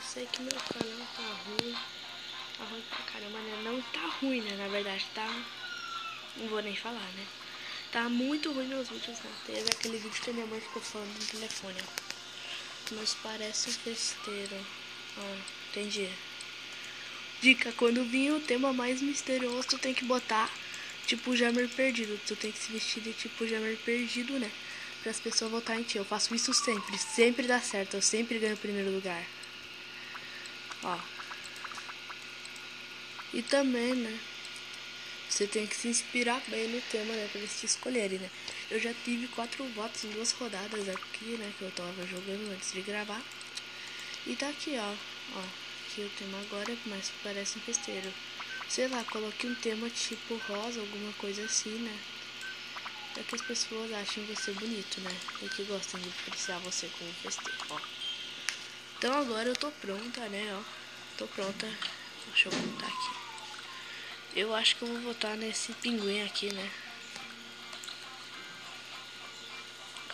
sei que meu canal tá ruim. Tá ruim pra caramba, né? Não tá ruim, né? Na verdade tá... Não vou nem falar, né? Tá muito ruim meus vídeos, né? Teve aquele vídeo que a minha mãe ficou falando no telefone, ó. Mas parece um festeiro. Ó, entendi. Dica, quando vir o tema mais misterioso, tu tem que botar tipo o Jammer perdido. Tu tem que se vestir de tipo o Jammer perdido, né? Para as pessoas votarem em ti. Eu faço isso sempre. Sempre dá certo. Eu sempre ganho o primeiro lugar. Ó. E também, né? Você tem que se inspirar bem no tema, né? Pra eles te escolherem, né? Eu já tive 4 votos em 2 rodadas aqui, né? Que eu tava jogando antes de gravar. E tá aqui, ó. Ó. Aqui o tema agora, mas parece um festeiro. Sei lá, coloquei um tema tipo rosa, alguma coisa assim, né? Pra que as pessoas achem você bonito, né? E que gostem de apreciar você como festeiro, ó. Então agora eu tô pronta, né, ó. Tô pronta. Deixa eu botar aqui. Eu acho que eu vou votar nesse pinguim aqui, né?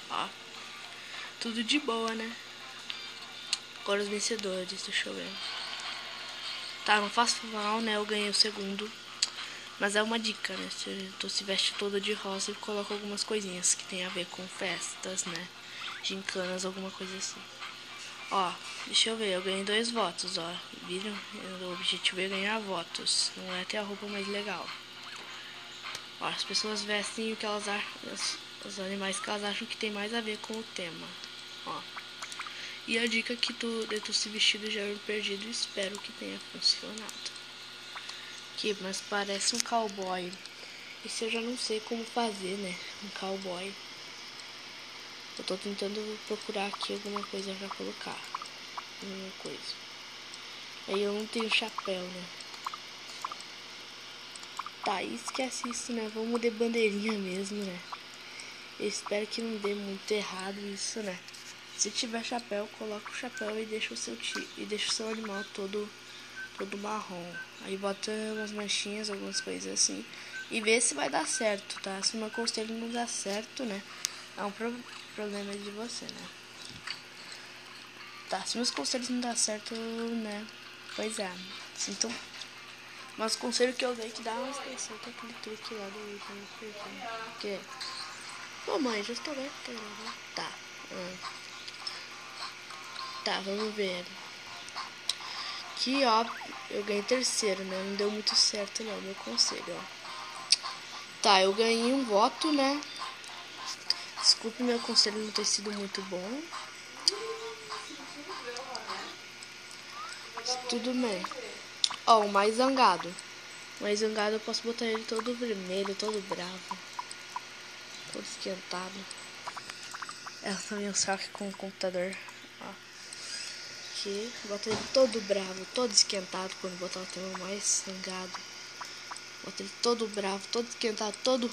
Ó. Tudo de boa, né? Agora os vencedores, deixa eu ver. Tá, não faço mal, né? Eu ganhei o segundo. Mas é uma dica, né? Tu se veste toda de rosa e coloca algumas coisinhas que tem a ver com festas, né? Gincanas, alguma coisa assim. Ó, deixa eu ver, eu ganhei 2 votos, ó. Viram? O objetivo é ganhar votos, não é ter a roupa mais legal. Ó, as pessoas vestem o que elas acham, os animais que elas acham que tem mais a ver com o tema. Ó. E a dica que de tu se vestir do Jammer perdido, espero que tenha funcionado. Aqui, mas parece um cowboy. Esse eu já não sei como fazer, né? Um cowboy. Eu tô tentando procurar aqui alguma coisa pra colocar. Alguma coisa. Aí eu não tenho chapéu, né? Tá, esquece isso, né? Vamos de bandeirinha mesmo, né? Eu espero que não dê muito errado isso, né? Se tiver chapéu, coloca o chapéu e deixa o seu animal todo marrom. Aí bota umas manchinhas, algumas coisas assim. E vê se vai dar certo, tá? Se o meu conselho não dá certo, né? É um problema de você, né? Tá, se meus conselhos não dá certo, né? Pois é. Então, mas o conselho que eu dei que dá uma extensão que é aquele truque lá do último. Que? Ô mãe, já estou bem, tá. Tá, vamos ver. Aqui, ó, eu ganhei terceiro, né? Não deu muito certo não, meu conselho, ó. Tá, eu ganhei um voto, né? Desculpe meu conselho não ter sido muito bom. Tudo bem. Ó, o mais zangado. O mais zangado eu posso botar ele todo vermelho, todo bravo. Todo esquentado. É também um saco com o computador. Ó. Aqui, bota ele todo bravo, todo esquentado quando botar o tema mais zangado. Bota ele todo bravo, todo esquentado, todo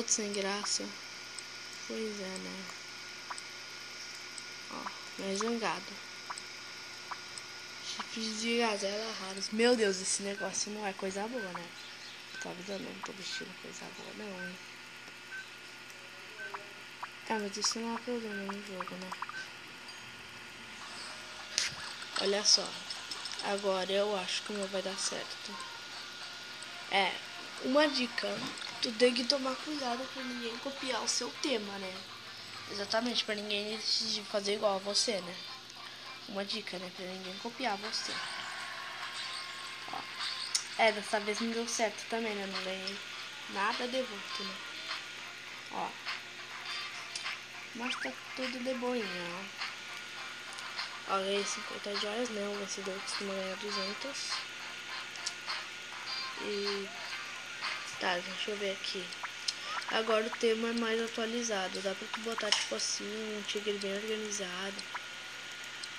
sem graça. Pois é, né? Ó, mais zangado. Chifres de gazela raros. Meu Deus, esse negócio não é coisa boa, né? Tô avisando, não tô vestindo coisa boa, não, hein? Ah, mas isso não é problema no jogo, né? Olha só. Agora eu acho que o meu vai dar certo. É, uma dica. Tu tem que tomar cuidado pra ninguém copiar o seu tema, né? Exatamente, pra ninguém fazer igual a você, né? Uma dica, né? Pra ninguém copiar você. Ó. É, dessa vez não deu certo também, né? Não ganhei nada de voto, né? Ó. Mas tá tudo de boinha, ó. Ó, ganhei 50 joias, né? O vencedor costuma ganhar 200. E... Tá, deixa eu ver aqui. Agora o tema é mais atualizado. Dá pra tu botar, tipo assim, um tigre bem organizado.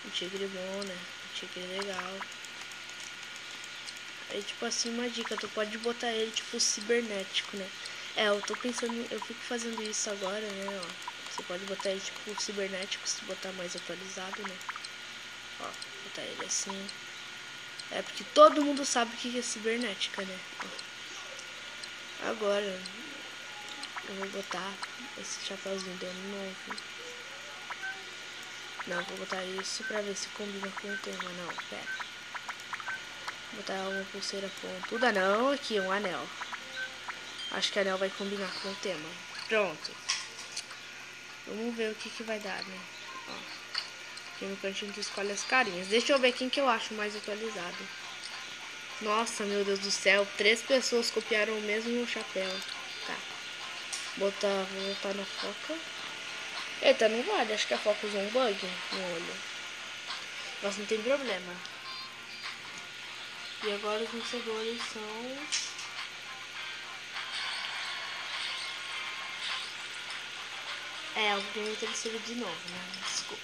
Um tigre bom, né? Um tigre legal. Aí, tipo assim, uma dica. Tu pode botar ele, tipo, cibernético, né? É, eu tô pensando... Eu fico fazendo isso agora, né? Ó. Você pode botar ele, tipo, cibernético, se botar mais atualizado, né? Ó, botar ele assim. É, porque todo mundo sabe o que é cibernética, né? Ó. Agora... Eu vou botar esse chapéuzinho de ano novo. Não, vou botar isso pra ver se combina com o tema. Não, pera. Vou botar uma pulseira pontuda. Não, aqui, um anel. Acho que o anel vai combinar com o tema. Pronto. Vamos ver o que vai dar, né? Ó. Aqui no cantinho tu escolhe as carinhas. Deixa eu ver quem que eu acho mais atualizado. Nossa, meu Deus do céu. 3 pessoas copiaram o mesmo chapéu. Tá. Vou botar na foca. Eita, não vale. Acho que a foca usou um bug no olho. Mas não tem problema. E agora os vencedores são... o game teve que ser de novo, né? Desculpa.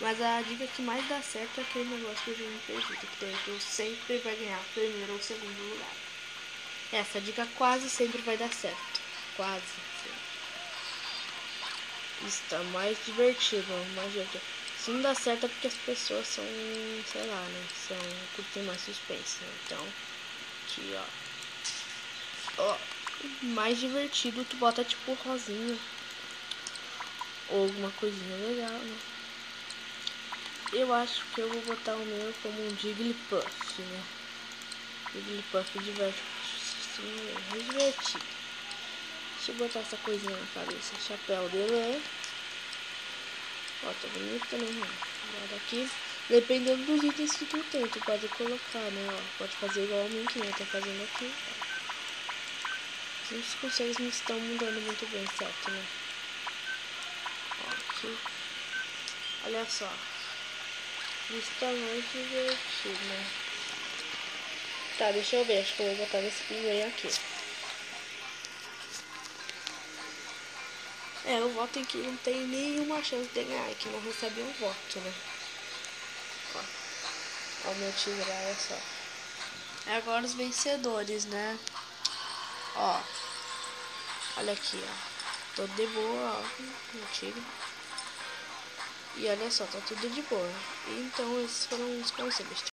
Mas a dica que mais dá certo é aquele negócio que eu já me perdi. Que tem que eu sempre vai ganhar primeiro ou segundo lugar. Essa dica quase sempre vai dar certo. Quase sempre. Está mais divertido, mais divertido. Se não dá certo é porque as pessoas são, sei lá, né? Curtem mais suspense, né? Então, aqui, ó. Mais divertido, tu bota tipo rosinha. Ou alguma coisinha legal, né? Eu acho que eu vou botar o meu como um Jigglypuff, né? Jigglypuff diverte. Sim, é divertido. Deixa eu botar essa coisinha na cabeça. Chapéu dele é... Ó, tá bonito também, né? Agora aqui, dependendo dos itens que tu tem, tu pode colocar, né? Ó, pode fazer igual o Minky, né? Tá fazendo aqui. Os conceitos não estão mudando muito bem, certo, né? Ó, aqui. Olha só. Está muito divertido, né? Tá, deixa eu ver. Acho que eu vou botar nesse pinguim aqui. O voto em que não tem nenhuma chance de ganhar, que não recebe um voto, né? Ó o meu tigre, olha só. Agora os vencedores, né? Ó. Olha aqui, ó. Tô de boa, ó. Meu tigre. E olha só, tá tudo de boa. Então esses foram os conselhos.